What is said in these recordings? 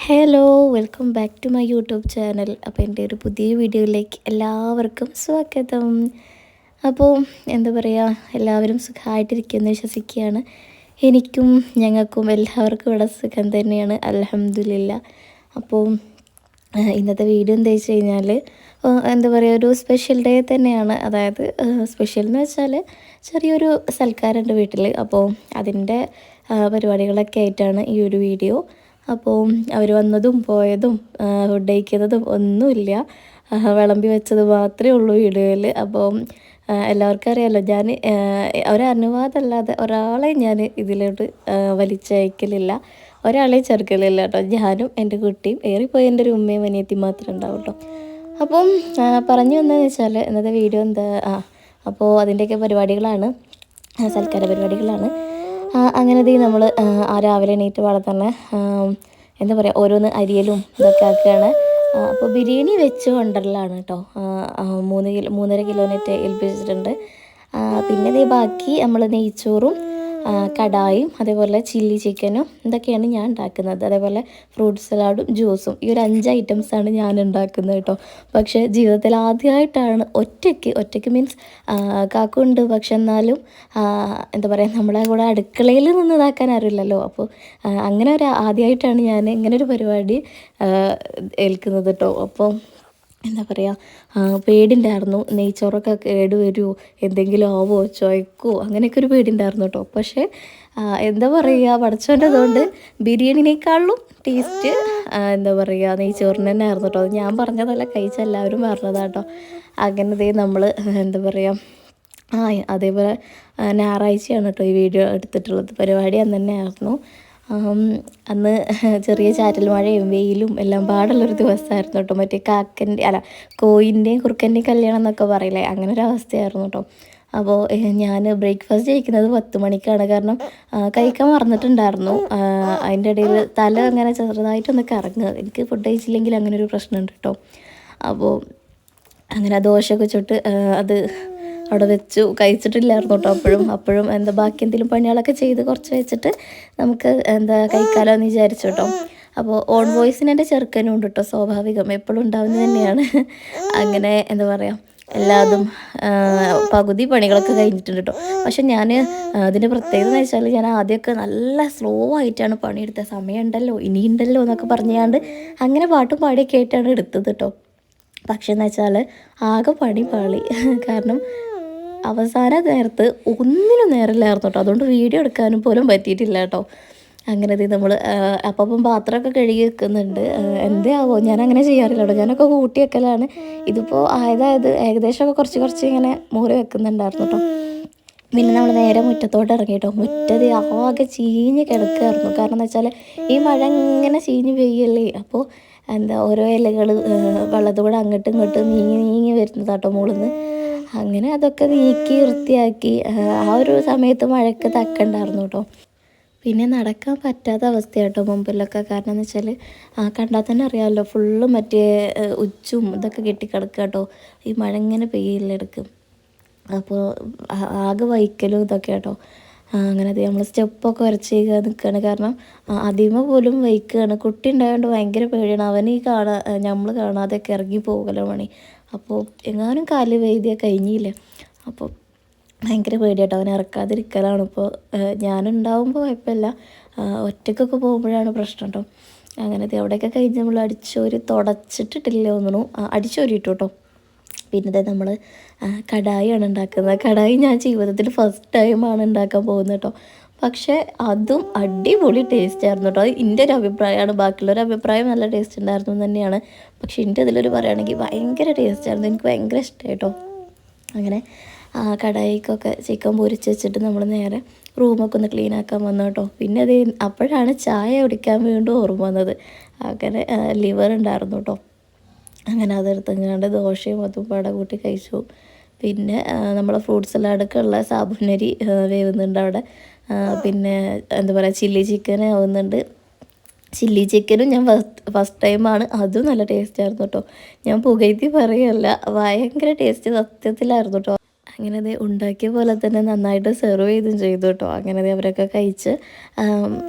Hello welcome back to my YouTube channel. അപ്പോൾ എൻ്റെ ഒരു പുതിയ വീഡിയോയിലേക്ക് എല്ലാവർക്കും സ്വാഗതം. അപ്പോൾ എന്താ പറയുക, എല്ലാവരും സുഖമായിട്ടിരിക്കുമെന്ന് വിശ്വസിക്കുകയാണ്. എനിക്കും ഞങ്ങൾക്കും എല്ലാവർക്കും ഇവിടെ സുഖം തന്നെയാണ്, അൽഹംദുലില്ലാ. അപ്പോൾ ഇന്നത്തെ വീഡിയോ എന്താ വെച്ച് കഴിഞ്ഞാൽ എന്താ പറയുക, ഒരു സ്പെഷ്യൽ ഡേ തന്നെയാണ്. അതായത് സ്പെഷ്യൽ എന്ന് വെച്ചാൽ ചെറിയൊരു സൽക്കാരമുണ്ട് വീട്ടിൽ. അപ്പോൾ അതിൻ്റെ പരിപാടികളൊക്കെ ആയിട്ടാണ് ഈ ഒരു വീഡിയോ. അപ്പോൾ അവർ വന്നതും പോയതും ഫുഡ് കഴിക്കുന്നതും ഒന്നുമില്ല, വിളമ്പി വെച്ചത് മാത്രമേ ഉള്ളൂ വീഡിയോയിൽ. അപ്പോൾ എല്ലാവർക്കും അറിയാമല്ലോ, ഞാൻ ഒരനുവാദമല്ലാതെ ഒരാളെ ഞാൻ ഇതിലോട്ട് വലിച്ചയക്കലില്ല, ഒരാളെ ചേർക്കലില്ല കേട്ടോ. ഞാനും എൻ്റെ കുട്ടിയും, ഏറിപ്പോയി എൻ്റെ ഒരു ഉമ്മയും അനിയത്തി മാത്രമേ ഉണ്ടാവും കേട്ടോ. അപ്പം പറഞ്ഞു വന്നതെന്ന് വെച്ചാൽ ഇന്നത്തെ വീഡിയോ എന്താ, അപ്പോൾ അതിൻ്റെയൊക്കെ പരിപാടികളാണ്, സൽക്കാര പരിപാടികളാണ്. അങ്ങനെ നമ്മൾ രാവിലെ എണീറ്റ് പാടെ തന്നെ എന്താ പറയുക, ഓരോന്ന് അരിയലും ഇതൊക്കെ ആക്കുകയാണ്. അപ്പോൾ ബിരിയാണി വെച്ച് കൊണ്ടുവരലാണ് കേട്ടോ. 3.5 കിലോനെറ്റ് ഏൽപ്പിച്ചിട്ടുണ്ട്. പിന്നെ ബാക്കി നമ്മൾ നെയ്ച്ചോറും കടായും അതേപോലെ ചില്ലി ചിക്കനും ഇതൊക്കെയാണ് ഞാൻ ഉണ്ടാക്കുന്നത്. അതേപോലെ ഫ്രൂട്ട് സലാഡും ജ്യൂസും, ഈ ഒരു 5 ഐറ്റംസാണ് ഞാൻ ഉണ്ടാക്കുന്നത് കേട്ടോ. പക്ഷേ ജീവിതത്തിൽ ആദ്യമായിട്ടാണ് ഒറ്റയ്ക്ക് മീൻസ് കാക്കുണ്ട്, പക്ഷെ എന്നാലും എന്താ പറയുക, നമ്മളെ കൂടെ അടുക്കളയിൽ നിന്ന് ഇതാക്കാൻ അറിയില്ലല്ലോ. അപ്പോൾ അങ്ങനെ ആദ്യമായിട്ടാണ് ഞാൻ ഇങ്ങനെ ഒരു പരിപാടി ഏൽക്കുന്നത് കേട്ടോ. അപ്പോൾ എന്താ പറയുക, പേടിയുണ്ടായിരുന്നു, നെയ്ച്ചോറൊക്കെ കേട് വരുമോ, എന്തെങ്കിലും ആവോ, ചുവയ്ക്കുമോ, അങ്ങനെയൊക്കെ ഒരു പേടിയുണ്ടായിരുന്നു കേട്ടോ. പക്ഷേ എന്താ പറയുക, പഠിച്ചോൻ്റെ അതുകൊണ്ട് ബിരിയാണിനേക്കാളും ടേസ്റ്റ് എന്താ പറയുക, നെയ്ച്ചോറിന് തന്നെ ആയിരുന്നു കേട്ടോ. ഞാൻ പറഞ്ഞതല്ല, കഴിച്ച എല്ലാവരും പറഞ്ഞതാട്ടോ. അങ്ങനെ നമ്മൾ എന്താ പറയുക, അതേപോലെ ഞായറാഴ്ചയാണ് കേട്ടോ ഈ വീഡിയോ എടുത്തിട്ടുള്ളത്. പരിപാടി അന്ന് തന്നെ ആയിരുന്നു. അന്ന് ചെറിയ ചാറ്റൽ മഴയും വെയിലും എല്ലാം പാടുള്ളൊരു ദിവസമായിരുന്നു കേട്ടോ. മറ്റേ കോയിൻ്റെയും കുറുക്കൻ്റെയും കല്യാണം എന്നൊക്കെ പറയില്ലേ, അങ്ങനെ ഒരു അവസ്ഥയായിരുന്നു കേട്ടോ. അപ്പോൾ ഞാൻ ബ്രേക്ക്ഫാസ്റ്റ് കഴിക്കുന്നത് 10 മണിക്കാണ്. കാരണം കഴിക്കാൻ മറന്നിട്ടുണ്ടായിരുന്നു. അതിൻ്റെ ഇടയിൽ തല അങ്ങനെ ചെറുതായിട്ടൊന്ന് കറങ്ങുക, എനിക്ക് ഫുഡ് കഴിച്ചില്ലെങ്കിൽ അങ്ങനെ ഒരു പ്രശ്നമുണ്ട് കേട്ടോ. അപ്പോൾ അങ്ങനെ ദോശയൊക്കെ ചുട്ട് അത് അവിടെ വെച്ചു, കഴിച്ചിട്ടില്ലായിരുന്നു കേട്ടോ. അപ്പോഴും എന്താ ബാക്കി എന്തെങ്കിലും പണികളൊക്കെ ചെയ്ത് കുറച്ച് വെച്ചിട്ട് നമുക്ക് എന്താ കഴിക്കാമല്ലോ എന്ന് വിചാരിച്ചു കേട്ടോ. അപ്പോൾ ഓൺ വോയിസിന് എൻ്റെ ചെറുക്കനും ഉണ്ട് കേട്ടോ, സ്വാഭാവികം എപ്പോഴും ഉണ്ടാവുന്നത് തന്നെയാണ്. അങ്ങനെ എന്താ പറയുക, എല്ലാതും പകുതി പണികളൊക്കെ കഴിഞ്ഞിട്ടുണ്ട് കേട്ടോ. പക്ഷെ ഞാൻ അതിൻ്റെ പ്രത്യേകത എന്ന് വെച്ചാൽ, ഞാൻ ആദ്യമൊക്കെ നല്ല സ്ലോ ആയിട്ടാണ് പണിയെടുത്തത്. സമയമുണ്ടല്ലോ ഇനിയുണ്ടല്ലോ എന്നൊക്കെ പറഞ്ഞാണ്ട് അങ്ങനെ പാട്ടും പാടിയൊക്കെ ആയിട്ടാണ് എടുത്തത് കേട്ടോ. പക്ഷെ എന്ന് വെച്ചാൽ ആകെ പണി പാളി. കാരണം അവസാന നേരത്ത് ഒന്നിനും നേരമില്ലായിരുന്നു കേട്ടോ. അതുകൊണ്ട് വീഡിയോ എടുക്കാനും പോലും പറ്റിയിട്ടില്ല കേട്ടോ. അങ്ങനെ നമ്മൾ അപ്പം പാത്രമൊക്കെ കഴുകി വെക്കുന്നുണ്ട്. എന്തേ ആവോ, ഞാൻ അങ്ങനെ ചെയ്യാറില്ല കേട്ടോ, ഞാനൊക്കെ കൂട്ടി വെക്കലാണ്. ഇതിപ്പോൾ അതായത് ഏകദേശമൊക്കെ കുറച്ച് ഇങ്ങനെ മൂറി വെക്കുന്നുണ്ടായിരുന്നു കേട്ടോ. പിന്നെ നമ്മൾ നേരെ മുറ്റത്തോട്ട് ഇറങ്ങി കേട്ടോ. മുറ്റത് ആകെ ചീഞ്ഞ് കിടക്കുമായിരുന്നു. കാരണം എന്താ വെച്ചാൽ ഈ മഴ ഇങ്ങനെ ചീഞ്ഞ് പെയ്യല്ലേ. അപ്പോൾ എന്താ ഓരോ ഇലകൾ വെള്ളത്തോടെ അങ്ങോട്ടും ഇങ്ങോട്ടും നീങ്ങി വരുന്നതാട്ടോ മുകളിൽ നിന്ന്. അങ്ങനെ അതൊക്കെ നീക്കി വൃത്തിയാക്കി ആ ഒരു സമയത്ത് മഴയ്ക്ക് തക്കണ്ടായിരുന്നു കേട്ടോ. പിന്നെ നടക്കാൻ പറ്റാത്ത അവസ്ഥയാട്ടോ മുമ്പിലൊക്കെ. കാരണം എന്ന് വെച്ചാൽ കണ്ടാൽ തന്നെ അറിയാമല്ലോ, ഫുള്ള് മറ്റേ ഉച്ചും ഇതൊക്കെ കെട്ടിക്കിടക്കുക കേട്ടോ. ഈ മഴ ഇങ്ങനെ പെയ്യില്ലെടുക്കും. അപ്പോൾ ആകെ വൈക്കലും ഇതൊക്കെ കേട്ടോ. അങ്ങനെ നമ്മൾ സ്റ്റെപ്പൊക്കെ വരച്ച് നിൽക്കുകയാണ്. കാരണം അതിമ പോലും വൈക്കുകയാണ്. കുട്ടി ഉണ്ടായതുകൊണ്ട് ഭയങ്കര പേടിയാണ്. അവന് നമ്മൾ കാണാതെയൊക്കെ ഇറങ്ങി പോകലോ പണി. അപ്പോൾ എങ്ങാനും കാല് വൈദ്യ കഴിഞ്ഞില്ല. അപ്പോൾ ഭയങ്കര പേടിയാട്ടോ, അവനെ ഇറക്കാതിരിക്കലാണ്. ഇപ്പോൾ ഞാനുണ്ടാവുമ്പോൾ കുഴപ്പമില്ല, ഒറ്റയ്ക്കൊക്കെ പോകുമ്പോഴാണ് പ്രശ്നം കേട്ടോ. അങ്ങനെ അവിടെയൊക്കെ കഴിഞ്ഞ് നമ്മൾ അടിച്ചോരി തുടച്ചിട്ടിട്ടില്ല തോന്നുന്നു, അടിച്ചോരിയിട്ടു കേട്ടോ. പിന്നെ നമ്മൾ കടായിയാണ് ഉണ്ടാക്കുന്നത്. കടായി ഞാൻ ജീവിതത്തിൽ ഫസ്റ്റ് ടൈമാണ് ഉണ്ടാക്കാൻ പോകുന്നത് കേട്ടോ. പക്ഷേ അതും അടിപൊളി ടേസ്റ്റ് ആയിരുന്നു കേട്ടോ. അത് എൻ്റെ ഒരു അഭിപ്രായമാണ്. ബാക്കിയുള്ളൊരു അഭിപ്രായം നല്ല ടേസ്റ്റ് ഉണ്ടായിരുന്നു തന്നെയാണ്. പക്ഷേ എൻ്റെ ഇതിലൊരു പറയുകയാണെങ്കിൽ ഭയങ്കര ടേസ്റ്റ് ആയിരുന്നു, എനിക്ക് ഭയങ്കര ഇഷ്ടമായി കേട്ടോ. അങ്ങനെ കടായിക്കൊക്കെ ചിക്കൻ പൊരിച്ച് വെച്ചിട്ട് നമ്മൾ നേരെ റൂമൊക്കെ ഒന്ന് ക്ലീൻ ആക്കാൻ വന്നു കേട്ടോ. പിന്നെ അപ്പോഴാണ് ചായ കുടിക്കാൻ വീണ്ടും ഓർമ്മ വന്നത്. അങ്ങനെ ലിവർ ഉണ്ടായിരുന്നു കേട്ടോ. അങ്ങനെ അതെടുത്തങ്ങാണ്ട് ദോശയും അതും പാടെ കൂട്ടി കഴിച്ചു. പിന്നെ നമ്മളെ ഫ്രൂട്ട് സലാഡൊക്കെ ഉള്ള സാബുനരി വേവുന്നുണ്ട് അവിടെ. പിന്നെ എന്താ പറയുക, ചില്ലി ചിക്കൻ ആവുന്നുണ്ട്. ചില്ലി ചിക്കനും ഞാൻ ഫസ്റ്റ് ടൈമാണ്, അതും നല്ല ടേസ്റ്റായിരുന്നു കേട്ടോ. ഞാൻ പുകഴ്ത്തി പറയല്ല, ഭയങ്കര ടേസ്റ്റ് സത്യത്തിലായിരുന്നു കേട്ടോ. അങ്ങനെ അത് ഉണ്ടാക്കിയ പോലെ തന്നെ നന്നായിട്ട് സെർവ് ചെയ്തും ചെയ്തു കേട്ടോ. അങ്ങനെ അവരൊക്കെ കഴിച്ച്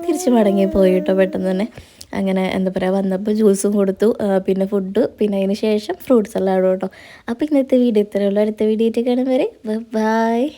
തിരിച്ച് മടങ്ങി പോയി കേട്ടോ പെട്ടെന്ന് തന്നെ. അങ്ങനെ എന്താ പറയുക വന്നപ്പോൾ ജ്യൂസും കൊടുത്തു, പിന്നെ ഫുഡ്, പിന്നെ അതിന് ശേഷം ഫ്രൂട്ട്സ് എല്ലാം കേട്ടോ. അപ്പോൾ ഇന്നത്തെ വീഡിയോ ഇത്രയേ ഉള്ളൂ. അടുത്ത വീഡിയോ ആയിട്ട് കാണും വരെ ബൈ.